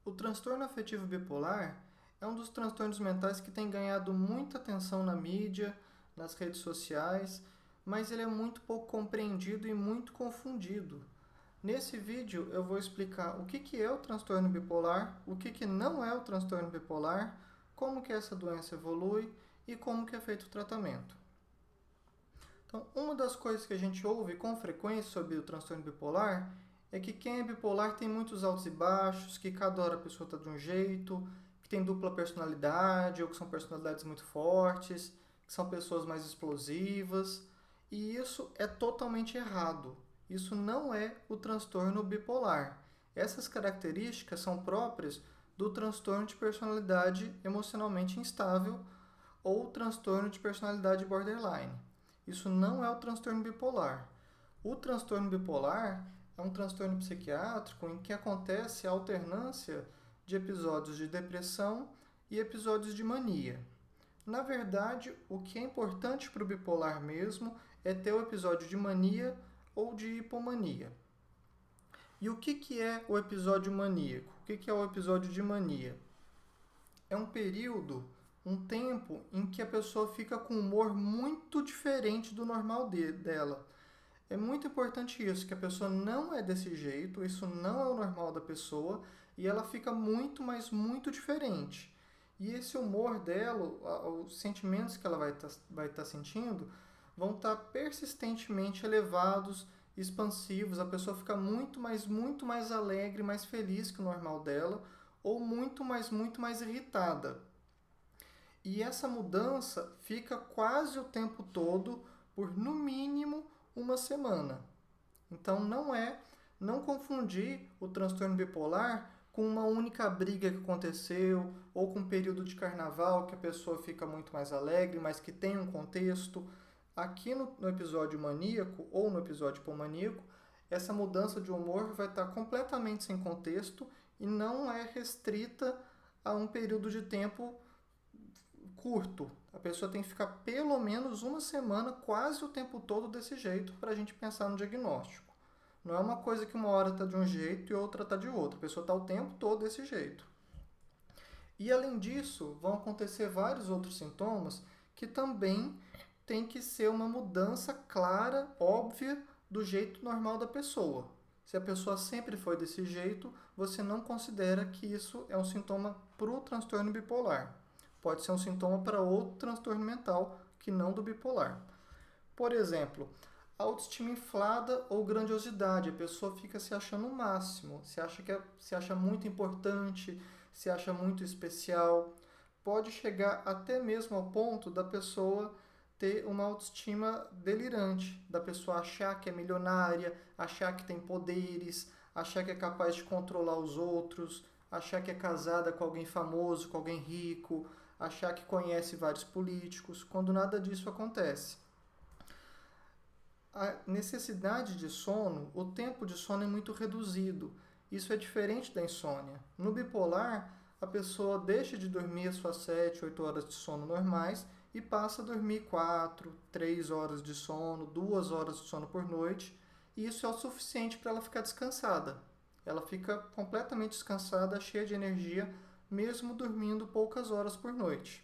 O transtorno afetivo bipolar é um dos transtornos mentais que tem ganhado muita atenção na mídia, nas redes sociais, mas ele é muito pouco compreendido e muito confundido. Nesse vídeo eu vou explicar o que é o transtorno bipolar, o que não é o transtorno bipolar, como que essa doença evolui e como que é feito o tratamento. Então, uma das coisas que a gente ouve com frequência sobre o transtorno bipolar é que quem é bipolar tem muitos altos e baixos, que cada hora a pessoa está de um jeito, que tem dupla personalidade, ou que são personalidades muito fortes, que são pessoas mais explosivas. E isso é totalmente errado. Isso não é o transtorno bipolar. Essas características são próprias do transtorno de personalidade emocionalmente instável ou transtorno de personalidade borderline. Isso não é o transtorno bipolar. O transtorno bipolar é um transtorno psiquiátrico em que acontece a alternância de episódios de depressão e episódios de mania. Na verdade, o que é importante para o bipolar mesmo é ter o episódio de mania ou de hipomania. E o que é o episódio maníaco? O que é o episódio de mania? É um período, um tempo em que a pessoa fica com um humor muito diferente do normal dela. É muito importante isso, que a pessoa não é desse jeito, isso não é o normal da pessoa, e ela fica muito, mas muito diferente. E esse humor dela, os sentimentos que ela vai tá sentindo, vão estar persistentemente elevados, expansivos, a pessoa fica muito mais alegre, mais feliz que o normal dela, ou muito mais irritada. E essa mudança fica quase o tempo todo, por no mínimo uma semana. Então não confundir o transtorno bipolar com uma única briga que aconteceu ou com um período de carnaval que a pessoa fica muito mais alegre, mas que tem um contexto. Aqui no episódio maníaco ou no episódio hipomaníaco, essa mudança de humor vai estar completamente sem contexto e não é restrita a um período de tempo curto. A pessoa tem que ficar pelo menos uma semana, quase o tempo todo desse jeito, para a gente pensar no diagnóstico. Não é uma coisa que uma hora está de um jeito e outra está de outro. A pessoa está o tempo todo desse jeito. E além disso, vão acontecer vários outros sintomas que também tem que ser uma mudança clara, óbvia, do jeito normal da pessoa. Se a pessoa sempre foi desse jeito, você não considera que isso é um sintoma para o transtorno bipolar. Pode ser um sintoma para outro transtorno mental que não do bipolar. Por exemplo, autoestima inflada ou grandiosidade. A pessoa fica se achando o máximo, se acha muito importante, se acha muito especial. Pode chegar até mesmo ao ponto da pessoa ter uma autoestima delirante, da pessoa achar que é milionária, achar que tem poderes, achar que é capaz de controlar os outros, achar que é casada com alguém famoso, com alguém rico, achar que conhece vários políticos, quando nada disso acontece. A necessidade de sono, o tempo de sono é muito reduzido. Isso é diferente da insônia. No bipolar, a pessoa deixa de dormir as suas 7, 8 horas de sono normais e passa a dormir 4, 3 horas de sono, 2 horas de sono por noite, e isso é o suficiente para ela ficar descansada. Ela fica completamente descansada, cheia de energia, mesmo dormindo poucas horas por noite.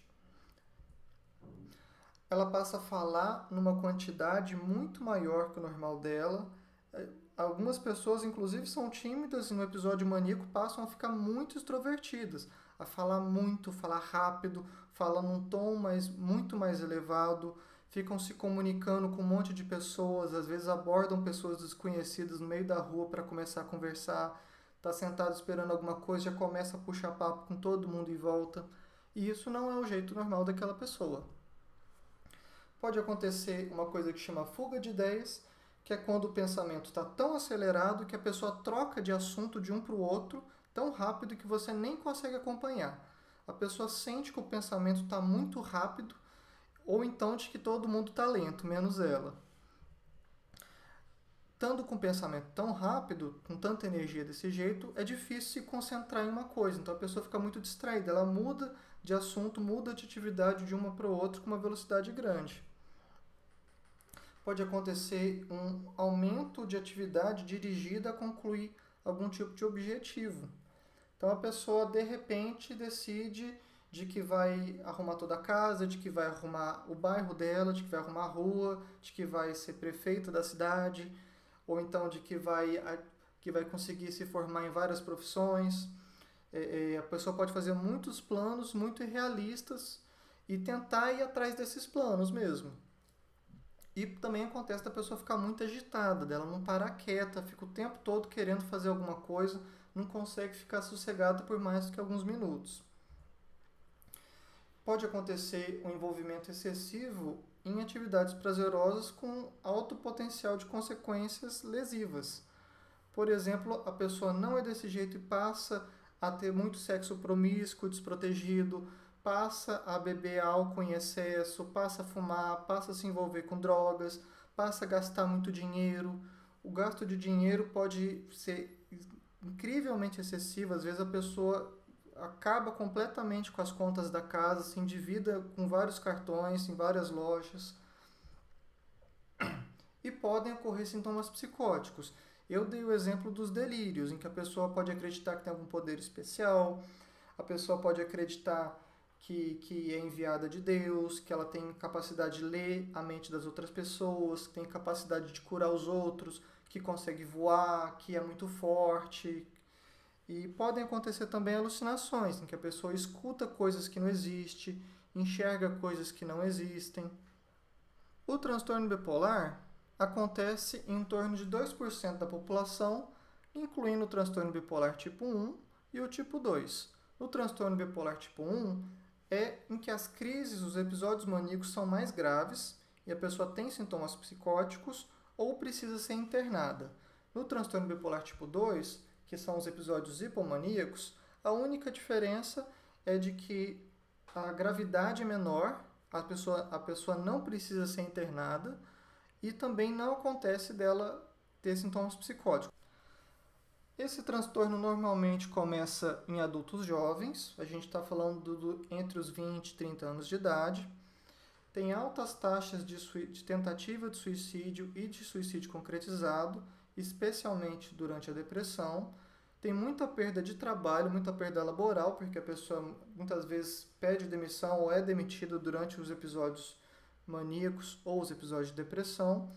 Ela passa a falar numa quantidade muito maior que o normal dela. Algumas pessoas, inclusive, são tímidas e no episódio maníaco passam a ficar muito extrovertidas, a falar muito, falar rápido, falar num tom muito mais elevado, ficam se comunicando com um monte de pessoas, às vezes abordam pessoas desconhecidas no meio da rua para começar a conversar, está sentado esperando alguma coisa, já começa a puxar papo com todo mundo em volta. E isso não é o jeito normal daquela pessoa. Pode acontecer uma coisa que chama fuga de ideias, que é quando o pensamento está tão acelerado que a pessoa troca de assunto de um para o outro tão rápido que você nem consegue acompanhar. A pessoa sente que o pensamento está muito rápido ou então de que todo mundo está lento, menos ela. Estando com o pensamento tão rápido, com tanta energia desse jeito, é difícil se concentrar em uma coisa. Então a pessoa fica muito distraída, ela muda de assunto, muda de atividade de uma para outra com uma velocidade grande. Pode acontecer um aumento de atividade dirigida a concluir algum tipo de objetivo. Então a pessoa de repente decide de que vai arrumar toda a casa, de que vai arrumar o bairro dela, de que vai arrumar a rua, de que vai ser prefeita da cidade, ou então de que vai conseguir se formar em várias profissões. A pessoa pode fazer muitos planos muito irrealistas e tentar ir atrás desses planos mesmo. E também acontece da pessoa ficar muito agitada, dela não parar quieta, fica o tempo todo querendo fazer alguma coisa, não consegue ficar sossegada por mais do que alguns minutos. Pode acontecer um envolvimento excessivo em atividades prazerosas com alto potencial de consequências lesivas. Por exemplo, a pessoa não é desse jeito e passa a ter muito sexo promíscuo, desprotegido, passa a beber álcool em excesso, passa a fumar, passa a se envolver com drogas, passa a gastar muito dinheiro. O gasto de dinheiro pode ser incrivelmente excessivo, às vezes a pessoa acaba completamente com as contas da casa, se endivida com vários cartões em várias lojas. E podem ocorrer sintomas psicóticos. Eu dei o exemplo dos delírios, em que a pessoa pode acreditar que tem algum poder especial, a pessoa pode acreditar que é enviada de Deus, que ela tem capacidade de ler a mente das outras pessoas, que tem capacidade de curar os outros, que consegue voar, que é muito forte. E podem acontecer também alucinações, em que a pessoa escuta coisas que não existem, enxerga coisas que não existem. O transtorno bipolar acontece em torno de 2% da população, incluindo o transtorno bipolar tipo 1 e o tipo 2. No transtorno bipolar tipo 1 é em que as crises, os episódios maníacos são mais graves e a pessoa tem sintomas psicóticos ou precisa ser internada. No transtorno bipolar tipo 2, que são os episódios hipomaníacos, a única diferença é de que a gravidade é menor, a pessoa não precisa ser internada e também não acontece dela ter sintomas psicóticos. Esse transtorno normalmente começa em adultos jovens, a gente está falando entre os 20 e 30 anos de idade, tem altas taxas de tentativa de suicídio e de suicídio concretizado, especialmente durante a depressão, tem muita perda de trabalho, muita perda laboral, porque a pessoa muitas vezes pede demissão ou é demitida durante os episódios maníacos ou os episódios de depressão.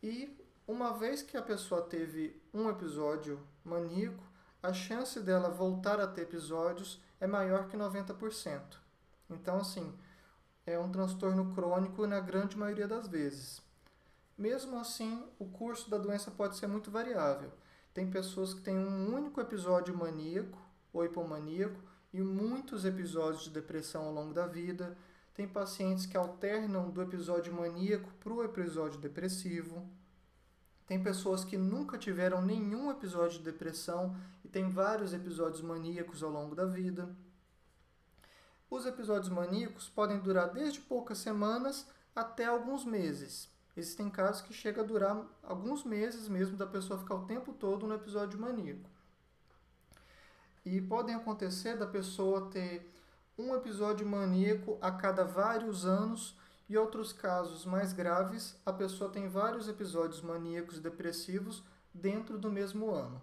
E uma vez que a pessoa teve um episódio maníaco, a chance dela voltar a ter episódios é maior que 90%. Então, assim, é um transtorno crônico na grande maioria das vezes. Mesmo assim, o curso da doença pode ser muito variável. Tem pessoas que têm um único episódio maníaco ou hipomaníaco e muitos episódios de depressão ao longo da vida. Tem pacientes que alternam do episódio maníaco para o episódio depressivo. Tem pessoas que nunca tiveram nenhum episódio de depressão e tem vários episódios maníacos ao longo da vida. Os episódios maníacos podem durar desde poucas semanas até alguns meses. Existem casos que chega a durar alguns meses mesmo da pessoa ficar o tempo todo no episódio maníaco. E podem acontecer da pessoa ter um episódio maníaco a cada vários anos e outros casos mais graves, a pessoa tem vários episódios maníacos e depressivos dentro do mesmo ano.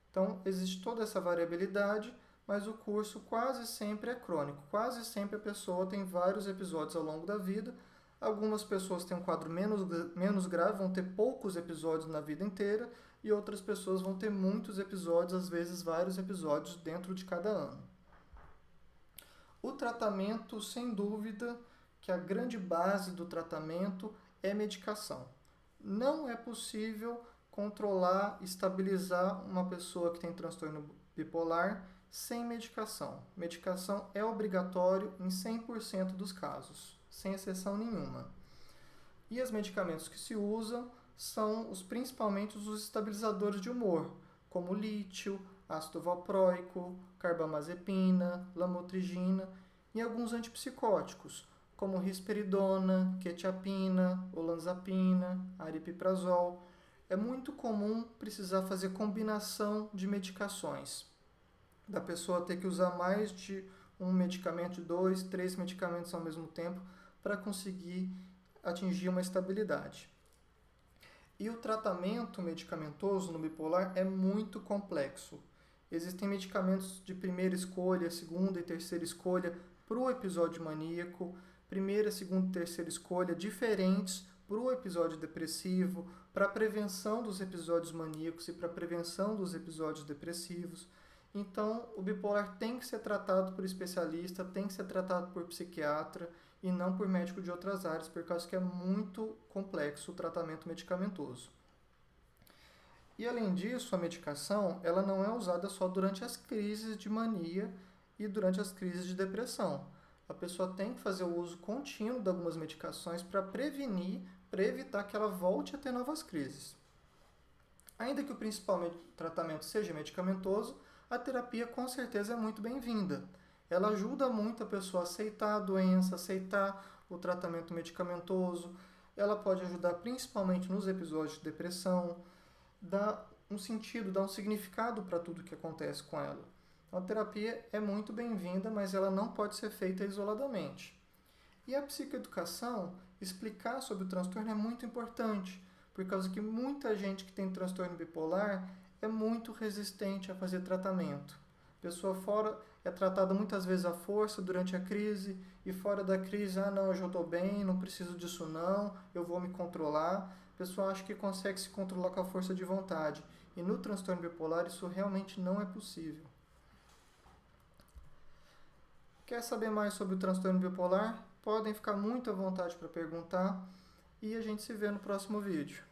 Então, existe toda essa variabilidade, mas o curso quase sempre é crônico. Quase sempre a pessoa tem vários episódios ao longo da vida. Algumas pessoas têm um quadro menos grave, vão ter poucos episódios na vida inteira, e outras pessoas vão ter muitos episódios, às vezes vários episódios dentro de cada ano. O tratamento, sem dúvida, que a grande base do tratamento é medicação. Não é possível controlar, estabilizar uma pessoa que tem transtorno bipolar sem medicação. Medicação é obrigatório em 100% dos casos, sem exceção nenhuma. E os medicamentos que se usam são principalmente os estabilizadores de humor, como lítio, ácido valproico, carbamazepina, lamotrigina e alguns antipsicóticos, como risperidona, quetiapina, olanzapina, aripiprazol. É muito comum precisar fazer combinação de medicações, da pessoa ter que usar mais de um medicamento, 2, 3 medicamentos ao mesmo tempo para conseguir atingir uma estabilidade. E o tratamento medicamentoso no bipolar é muito complexo. Existem medicamentos de primeira escolha, segunda e terceira escolha para o episódio maníaco, primeira, segunda e terceira escolha diferentes para o episódio depressivo, para a prevenção dos episódios maníacos e para a prevenção dos episódios depressivos. Então, o bipolar tem que ser tratado por especialista, tem que ser tratado por psiquiatra e não por médico de outras áreas, por causa que é muito complexo o tratamento medicamentoso. E além disso, a medicação ela não é usada só durante as crises de mania e durante as crises de depressão. A pessoa tem que fazer o uso contínuo de algumas medicações para prevenir, para evitar que ela volte a ter novas crises. Ainda que o principal tratamento seja medicamentoso, a terapia com certeza é muito bem-vinda. Ela ajuda muito a pessoa a aceitar a doença, aceitar o tratamento medicamentoso. Ela pode ajudar principalmente nos episódios de depressão, dá um sentido, dá um significado para tudo que acontece com ela. Então, a terapia é muito bem-vinda, mas ela não pode ser feita isoladamente. E a psicoeducação, explicar sobre o transtorno é muito importante, por causa que muita gente que tem transtorno bipolar é muito resistente a fazer tratamento. A pessoa fora é tratada muitas vezes à força durante a crise e fora da crise, não, eu já estou bem, não preciso disso não, eu vou me controlar. A pessoa acha que consegue se controlar com a força de vontade. E no transtorno bipolar isso realmente não é possível. Quer saber mais sobre o transtorno bipolar? Podem ficar muito à vontade para perguntar e a gente se vê no próximo vídeo.